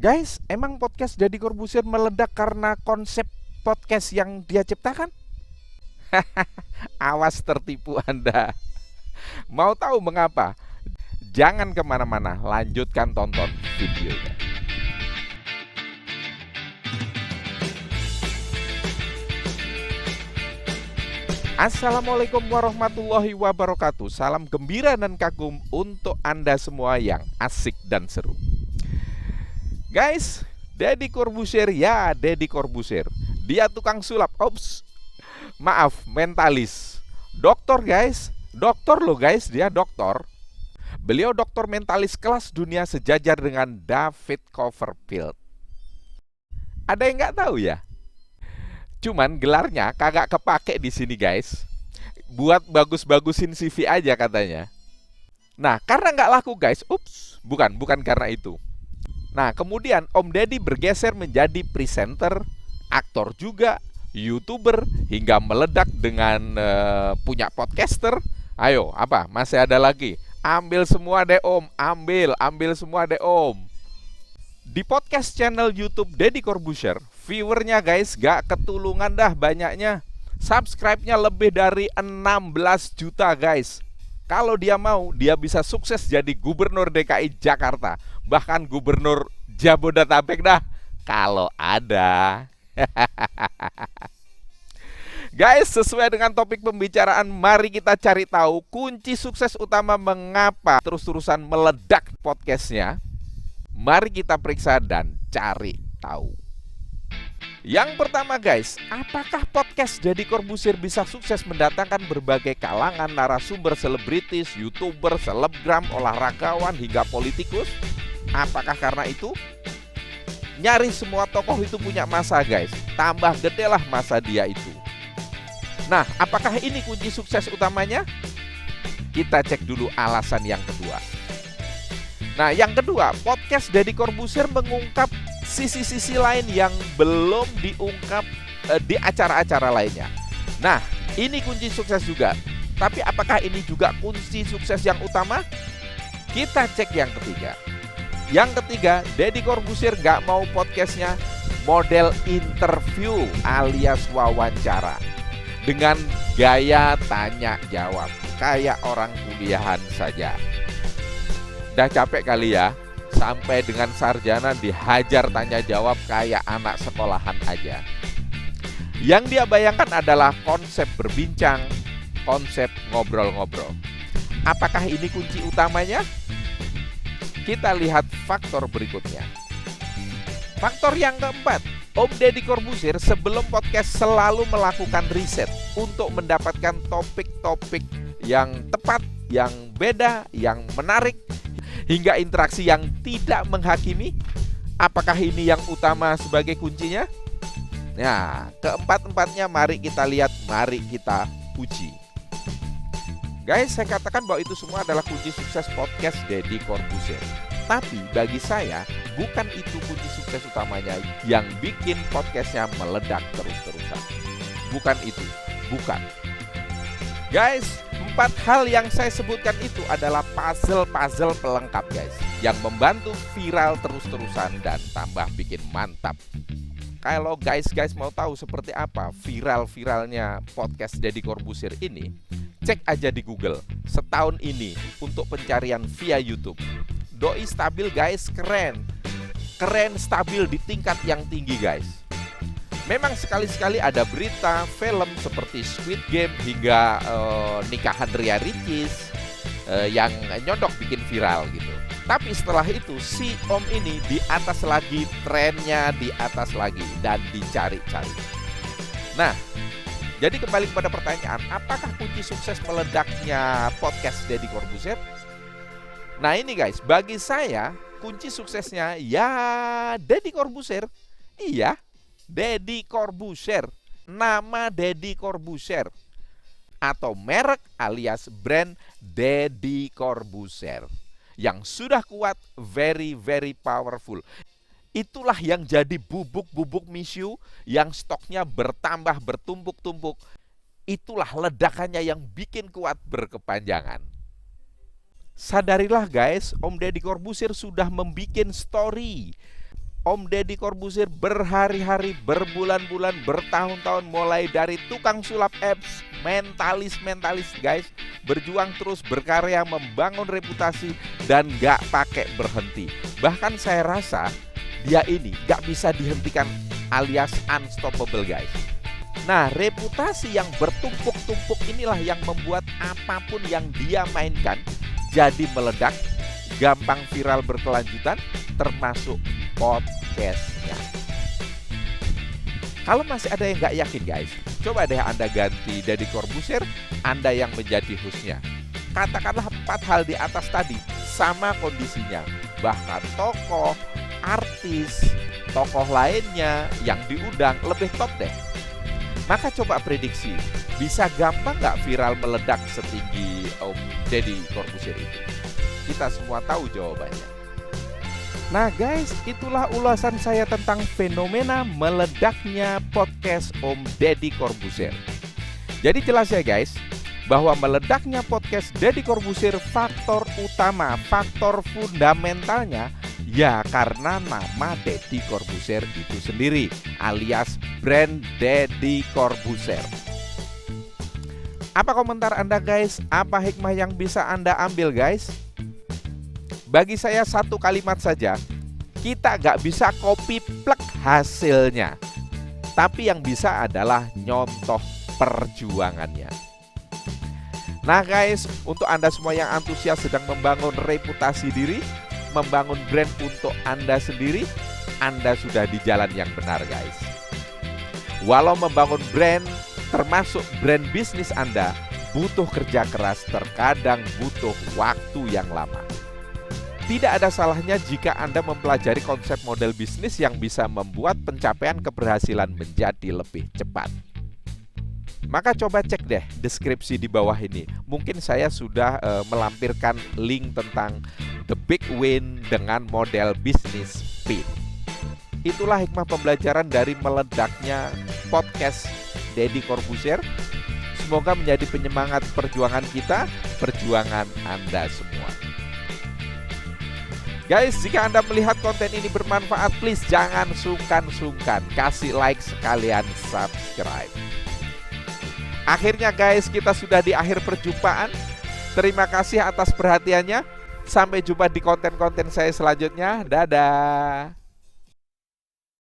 Guys, emang podcast Deddy Corbuzier meledak karena konsep podcast yang dia ciptakan? Awas tertipu Anda. Mau tahu mengapa? Jangan kemana-mana, lanjutkan tonton videonya. Assalamualaikum warahmatullahi wabarakatuh. Salam gembira dan kagum untuk Anda semua yang asik dan seru. Guys, Deddy Corbuzier ya, Deddy Corbuzier. Dia tukang sulap. Ops. Maaf, mentalis. Doktor guys, doktor loh guys, dia doktor. Beliau doktor mentalis kelas dunia sejajar dengan David Copperfield. Ada yang nggak tahu ya? Cuman gelarnya kagak kepake di sini guys. Buat bagus-bagusin CV aja katanya. Nah, karena nggak laku guys, bukan karena itu. Nah, kemudian Om Deddy bergeser menjadi presenter, aktor juga, YouTuber, hingga meledak dengan punya podcaster. Ayo, apa? Masih ada lagi? Ambil semua deh Om, ambil semua deh Om. Di podcast channel YouTube Deddy Corbuzier, viewernya guys gak ketulungan dah banyaknya. Subscribe-nya lebih dari 16 juta guys. Kalau dia mau, dia bisa sukses jadi gubernur DKI Jakarta, bahkan gubernur Jabodetabek dah, kalau ada. Guys, sesuai dengan topik pembicaraan, mari kita cari tahu kunci sukses utama mengapa terus-terusan meledak podcastnya. Mari kita periksa dan cari tahu. Yang pertama guys, apakah podcast Deddy Corbuzier bisa sukses mendatangkan berbagai kalangan narasumber selebritis, YouTuber, selebgram, olahragawan, hingga politikus? Apakah karena itu? Nyaris semua tokoh itu punya masa guys. Tambah gede lah masa dia itu. Nah, apakah ini kunci sukses utamanya? Kita cek dulu alasan yang kedua. Nah, yang kedua, podcast Deddy Corbuzier mengungkap sisi-sisi lain yang belum diungkap di acara-acara lainnya. Nah, ini kunci sukses juga. Tapi apakah ini juga kunci sukses yang utama? Kita cek yang ketiga. Yang ketiga, Deddy Corbuzier gak mau podcastnya model interview alias wawancara dengan gaya tanya jawab kayak orang kuliahan saja. Udah capek kali ya, sampai dengan sarjana dihajar tanya jawab kayak anak sekolahan aja. Yang dia bayangkan adalah konsep berbincang, konsep ngobrol-ngobrol. Apakah ini kunci utamanya? Kita lihat faktor berikutnya. Faktor yang keempat, Om Deddy Corbuzier sebelum podcast selalu melakukan riset untuk mendapatkan topik-topik yang tepat, yang beda, yang menarik, hingga interaksi yang tidak menghakimi. Apakah ini yang utama sebagai kuncinya? Nah, keempat-empatnya mari kita lihat, mari kita uji. Guys, saya katakan bahwa itu semua adalah kunci sukses podcast Deddy Corbuzier. Tapi bagi saya, bukan itu kunci sukses utamanya yang bikin podcastnya meledak terus-terusan. Bukan itu, bukan. Guys, 4 hal yang saya sebutkan itu adalah puzzle-puzzle pelengkap guys, yang membantu viral terus-terusan dan tambah bikin mantap. Kalau guys mau tahu seperti apa viral-viralnya podcast Deddy Corbuzier ini, cek aja di Google setahun ini untuk pencarian via YouTube. Doi stabil guys, keren stabil di tingkat yang tinggi guys. Memang sekali-sekali ada berita, film seperti Squid Game hingga nikahan Ria Ricis yang nyodok bikin viral gitu. Tapi setelah itu si Om ini di atas lagi, trennya di atas lagi dan dicari-cari. Nah, jadi kembali kepada pertanyaan, apakah kunci sukses meledaknya podcast Deddy Corbuzier? Nah ini guys, bagi saya kunci suksesnya ya Deddy Corbuzier. Iya, Deddy Corbuzier, nama Deddy Corbuzier atau merek alias brand Deddy Corbuzier yang sudah kuat, very powerful. Itulah yang jadi bubuk-bubuk misiu yang stoknya bertambah bertumpuk-tumpuk. Itulah ledakannya yang bikin kuat berkepanjangan. Sadarilah guys, Om Deddy Corbuzier sudah membuat story Om Deddy Corbuzier berhari-hari, berbulan-bulan, bertahun-tahun, mulai dari tukang sulap apps, mentalis guys, berjuang terus, berkarya, membangun reputasi, dan gak pakai berhenti. Bahkan saya rasa dia ini gak bisa dihentikan, alias unstoppable guys. Nah, reputasi yang bertumpuk-tumpuk inilah yang membuat apapun yang dia mainkan jadi meledak, gampang viral berkelanjutan, termasuk podcastnya. Kalau masih ada yang nggak yakin guys, coba deh Anda ganti Deddy Corbuzier, Anda yang menjadi hostnya. Katakanlah 4 hal di atas tadi, sama kondisinya. Bahkan tokoh, artis, tokoh lainnya yang diundang lebih top deh. Maka coba prediksi, bisa gampang nggak viral meledak setinggi Om Deddy Corbuzier itu? Kita semua tahu jawabannya. Nah guys, itulah ulasan saya tentang fenomena meledaknya podcast Om Deddy Corbuzier. Jadi jelas ya guys, bahwa meledaknya podcast Deddy Corbuzier faktor utama, faktor fundamentalnya ya karena nama Deddy Corbuzier itu sendiri, alias brand Deddy Corbuzier. Apa komentar Anda guys? Apa hikmah yang bisa Anda ambil guys? Bagi saya satu kalimat saja, kita gak bisa copy plek hasilnya, tapi yang bisa adalah nyontoh perjuangannya. Nah guys, untuk Anda semua yang antusias sedang membangun reputasi diri, membangun brand untuk Anda sendiri, Anda sudah di jalan yang benar guys. Walau membangun brand, termasuk brand bisnis Anda, butuh kerja keras, terkadang butuh waktu yang lama. Tidak ada salahnya jika Anda mempelajari konsep model bisnis yang bisa membuat pencapaian keberhasilan menjadi lebih cepat. Maka coba cek deh deskripsi di bawah ini. Mungkin saya sudah melampirkan link tentang The Big Win dengan model bisnis speed. Itulah hikmah pembelajaran dari meledaknya podcast Deddy Corbuzier. Semoga menjadi penyemangat perjuangan kita, perjuangan Anda semua. Guys, jika Anda melihat konten ini bermanfaat, please jangan sungkan-sungkan kasih like sekalian subscribe. Akhirnya guys, kita sudah di akhir perjumpaan. Terima kasih atas perhatiannya. Sampai jumpa di konten-konten saya selanjutnya. Dadah.